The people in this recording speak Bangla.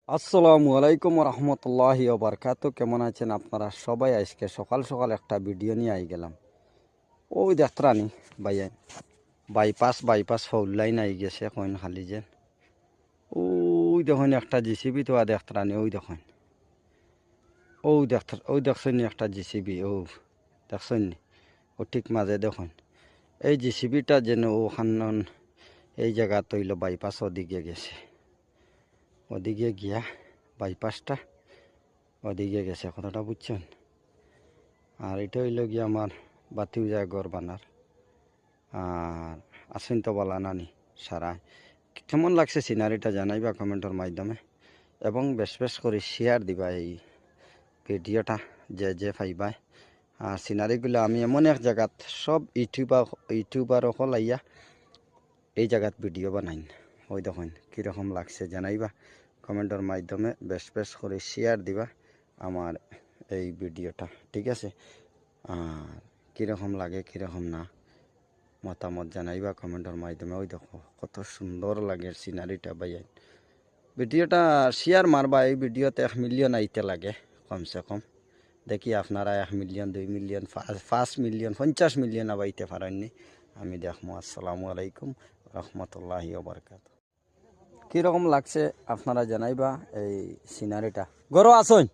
আসসালামু আলাইকুম রহমতুল্লাহি ওবরকাত। কেমন আছেন আপনারা সবাই? আজকে সকাল সকাল একটা ভিডিও নিয়ে আই গেলাম। ওই দেখত্রানি ভাইয়া বাইপাস ফৌল লাইন আই গেছে কইন খালি যে ওই দেখুন একটা জিসিবি তো দেখত্রানি ওই দেখুন ওই দেখছেন একটা জিসিবি দেখছেন ও ঠিক মাঝে দেখুন এই জিসিবিটা যেন ওখান এই জায়গা তৈল বাইপাস ওদিকে গেছে, ওদিকে গিয়া বাইপাসটা ওদিকে গেছে, কথাটা বুঝছেন? আর এটা হইল গিয়ে আমার বাতিও যায় গড় বানার। আর আসেন তো বলা নানি সারা কেমন লাগছে সিনারিটা জানাইবা কমেন্টের মাধ্যমে, এবং বেশ বেশ করে শেয়ার দিবা এই ভিডিওটা যে পাইবা। আর সিনারিগুলো আমি এমন এক জায়গাত সব ইউটিউবার হলাইয়া এই জায়গাত ভিডিও বানাইন। ওই দেখুন কীরকম লাগছে জানাইবা কমেন্টের মাধ্যমে, বেশ বেশ করে শেয়ার দিবা আমার এই ভিডিওটা, ঠিক আছে? আর কীরকম লাগে কীরকম না মতামত জানাইবা কমেন্টের মাধ্যমে। ওই দেখো কত সুন্দর লাগে সিনারিটা ভাইয়া। ভিডিওটা শেয়ার মারবা, এই ভিডিওতে 1 মিলিয়ন আইতে লাগে কমসে কম। দেখি আপনারা 1 মিলিয়ন 2 মিলিয়ন 5 মিলিয়ন 50 মিলিয়ন আবাইতে পারেননি, আমি দেখবো। আসসালামু আলাইকুম রহমতুল্লাহি ওবরকাত। কীরকম লাগছে আপনারা জানাইবা এই সিনারিটা। গরো আসুন।